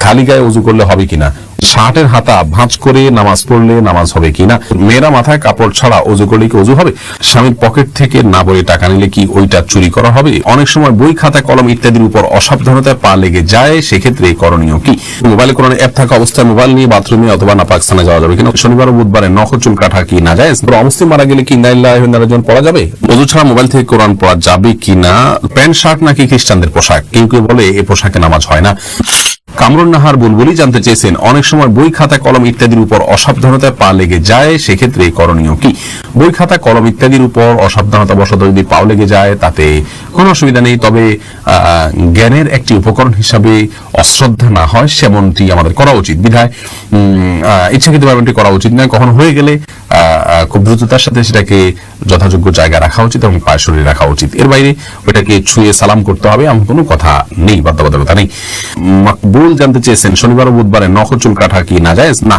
খালি গায়ে উজু করলে হবে কিনা, শার্টের হাতা ভাঁজ করে নামাজ পড়লে নামাজ হবে কিনা, মেয়েরা মাথায় কাপড় ছাড়া উজু করলে কি উজু হবে, স্বামীর পকেট থেকে না বলে টাকা নিলে কি ওইটা চুরি করা হবে, অনেক সময় বই খাতা কলম ইত্যাদির উপর অসাবধানতায় পা লেগে যায়, সেক্ষেত্রে করণীয় কি, মোবাইলে কোনো অ্যাপ থাকা অবস্থায় মোবাইল নিয়ে বাথরুমে অথবা নাপাক স্থানে যাওয়া যাবে কিনা, শনিবার ও বুধবারে নখ চুল কাটা কি না যায়, অমুসলিম মারা গেলে কি ইন্না লিল্লাহি ওয়া ইন্না ইলাইহি রাজিউন পড়া যাবে, ওযু ছাড়া মোবাইল থেকে কোরআন পড়া যাবে কিনা, প্যান্ট শার্ট নাকি খ্রিস্টানদের পোশাক, কেউ কেউ বলে এই পোশাকে নামাজ হয় না। কামরুন নাহার বুলবুলি জানতে চেয়েছেন, অনেক সময় বই খাতা কলম ইত্যাদির উপর অসাবধানতায় পা লেগে যায়, সেক্ষেত্রে করণীয় কি, বই খাতা কলম ইত্যাদির উপর অসাবধানতা বশত যদি পাও লেগে যায় তাতে কোনো অসুবিধা নেই, তবে জ্ঞানের একটি উপকরণ হিসাবে অশ্রদ্ধা না হয় সেমনটি আমাদের করা উচিত, বিধায় ইচ্ছাকৃতভাবে এমনটি করা উচিত নয়, কখন হয়ে গেলে খুব দ্রুততার সাথে সেটাকে যথাযোগ্য জায়গায় রাখা উচিত এবং পায়ের শরীরে রাখা উচিত, এর বাইরে ওইটাকে ছুঁয়ে সালাম করতে হবে এমন কোনো কথা নেই, বাধ্যবাধকতা নেই। মাকবুল জানতে চেয়েছেন, শনিবার ও বুধবারে নখ চুল কাটা কি না জায়েজ, না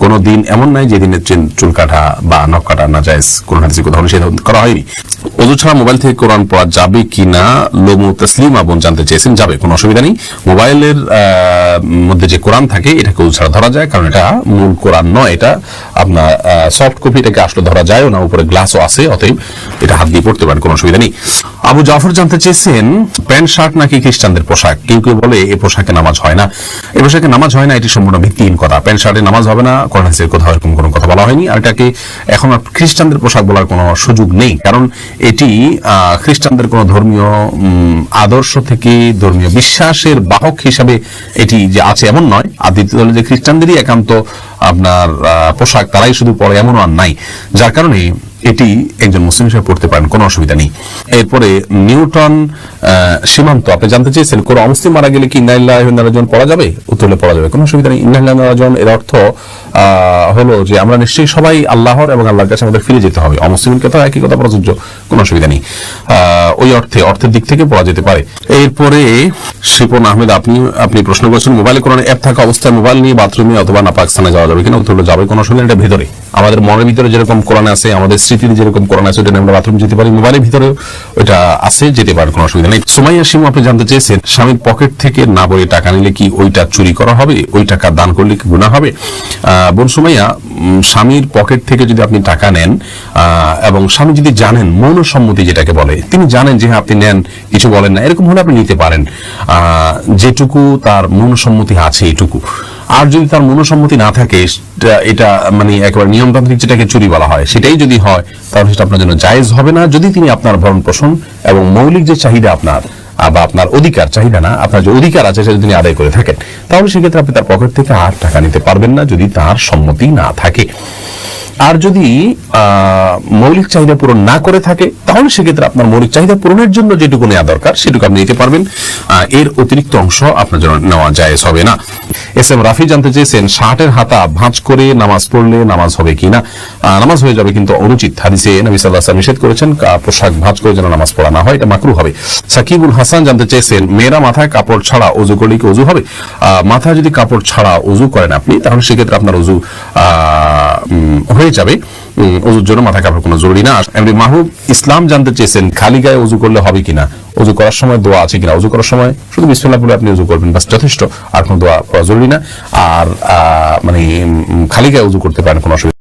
কোনো দিন এমন নাই যেদিন চুল কাটা বা নখ কাটা না জায়েজ, কোন হাদিসে কোথাও নিষেধ করা হয়নি। ওযু ছাড়া মোবাইল থেকে কোরআন পড়া যাবে কিনা, লমু তসলিমা বোন জানতে চেয়েছেন, যাবে, কোনো অসুবিধা নেই, মোবাইলের মধ্যে যে কোরআন থাকে এটাকে ওযু ছাড়া ধরা যায়, কারণ এটা মূল কোরআন নয়, এটা আপনার সফট কপি, এটাকে আসলে ধরা যায় না, উপরে গ্লাসও আছে, অতএব এটা হাত দিয়ে পড়তে পারেন, কোনো অসুবিধা নেই। আবু জাফর জানতে চেয়েছেন, প্যান্ট শার্ট নাকি খ্রিস্টানদের পোশাক, কেউ কেউ বলে এই পোশাকে নামাজ হয় না, এই পোশাকে নামাজ হয় না, এটি সম্পূর্ণ ভিত্তিহীন কথা, প্যান্ট শার্টে নামাজ হবে না কোরআন হাদিসের কোথাও এরকম কোনো কথা বলা হয়নি, আর এটাকে এখন আর খ্রিস্টানদের পোশাক বলার কোনো সুযোগ নেই, কারণ এটি খ্রিস্টানদের কোনো ধর্মীয় আদর্শ থেকে ধর্মীয় বিশ্বাসের বাহক হিসাবে এটি যে আছে এমন নয়, আর দ্বিতীয় হলো যে খ্রিস্টানদেরই একান্ত আপনার পোশাক, তারাই শুধু পরে এমন আর নাই, যার কারণে এটি একজন মুসলিম হিসেবে পড়তে পারেন, কোনো অসুবিধা নেই। এরপরে নিউটন সীমান্ত আপনি জানতে চেয়েছেন, কোন অমুসলিম মারা গেলে কি ইন্না লিল্লাহি ওয়া ইন্না ইলাইহি রাজিউন পড়া যাবে, উত্তরে পড়া যাবে, কোনো অসুবিধা নেই। ইন্না লিল্লাহি ওয়া ইন্না ইলাইহি রাজিউন এর অর্থ হলো যে আমরা নিশ্চয়ই সবাই আল্লাহর এবং আল্লাহর কাছে আমাদের ফিরে যেতে হবে, অমুসলিমের কথা একই কথা প্রযোজ্য, কোনো অসুবিধা নেই, ওই অর্থের দিক থেকে পড়া যেতে পারে। এরপরে শিপন আহমেদ আপনি প্রশ্ন করেছেন, মোবাইলে কোনো অ্যাপ থাকা অবস্থায় মোবাইল নিয়ে বাথরুমে অথবা নাপাক স্থানে যাওয়া যাবে কিনা, উত্তর হলো যাবে, কোনো অসুবিধা নেই, এটা ভেতরে আমাদের মনের ভিতরে যেরকম কোরআন আছে, আমাদের স্মৃতিতে যেরকম কোরআন আছে, ওটা আমরা বাথরুম যেতে পারি, মোবাইলের ভিতরেও ওটা আছে, যেতে পারে, কোনো অসুবিধা নেই। সুমাইয়া শিমু আপনি জানতে চেয়েছেন, স্বামীর পকেট থেকে না বলে টাকা নিলে কি ওইটা চুরি করা হবে, ওই টাকা দান করলে কি গুনাহ হবে। বোন সুমাইয়া, স্বামীর পকেট থেকে যদি আপনি টাকা নেন এবং স্বামী যদি জানেন, মৌন সম্মতি যেটাকে বলে, তিনি জানেন যে হ্যাঁ আপনি নেন, কিছু বলেন না, এরকম হলে আপনি নিতে পারেন, যেটুকু তার মৌন সম্মতি আছে এইটুকু। আর যদি তার মনোসম্মতি না থাকে, এটা মানে একেবারে নিয়মতান্ত্রিক যেটাকে চুরি বলা হয়, সেটাই যদি হয় তাহলে সেটা আপনার জন্য জায়েজ হবে না, যদি তিনি আপনার ভরণ পোষণ এবং মৌলিক যে চাহিদা আপনার বা আপনার অধিকার, চাহিদা না, আপনার যে অধিকার আছে সেটা তিনি আদায় করে থাকেন, তাহলে সেক্ষেত্রে আপনি তার পকেট থেকে আর টাকা নিতে পারবেন না, যদি তার সম্মতি না থাকে। আর যদি মৌলিক চাহিদা পূরণ না করে থাকে, তাহলে সেক্ষেত্রে আপনার মৌলিক চাহিদা পূরণের জন্য যেটুকু নেওয়া দরকার সেটুকু আপনি নিতে পারবেন, এর অতিরিক্ত অংশ আপনার জন্য নেওয়া জায়েজ হবে না। এস এম রাফি জানতে চেয়েছেন, শার্টের হাতা ভাঁজ করে নামাজ পড়লে নামাজ হবে কিনা, নামাজ হয়ে যাবে কিন্তু অনুচিত, হাদিসে নবী সাল্লাল্লাহু আলাইহি ওয়াসাল্লাম নিষেধ করেছেন পোশাক ভাঁজ করে যেন নামাজ পড়া না হয়, এটা মাকরুহ হবে। সাকিবুল হাসান জানতে চেয়েছেন, মেয়েরা মাথায় কাপড় ছাড়া উযু করলে কি উযু হবে, মাথায় যদি কাপড় ছাড়া উযু করেন আপনি, তাহলে সেক্ষেত্রে আপনার উযু হয়ে যাবে, উযুর জন্য মাথায় কাপড় কোনো জরুরি না। এমনি মাহবুব ইসলাম জানতে চেয়েছেন, খালি গায়ে উযু করলে হবে কিনা, উযু করার সময় দোয়া আছে কিনা, উযু করার সময় শুধু বিসমিল্লাহ বলে আপনি উযু করবেন, বাস যথেষ্ট, আর কোনো দোয়া করা জরুরি না, আর মানে খালি গায়ে উযু করতে পারেন, কোনো অসুবিধা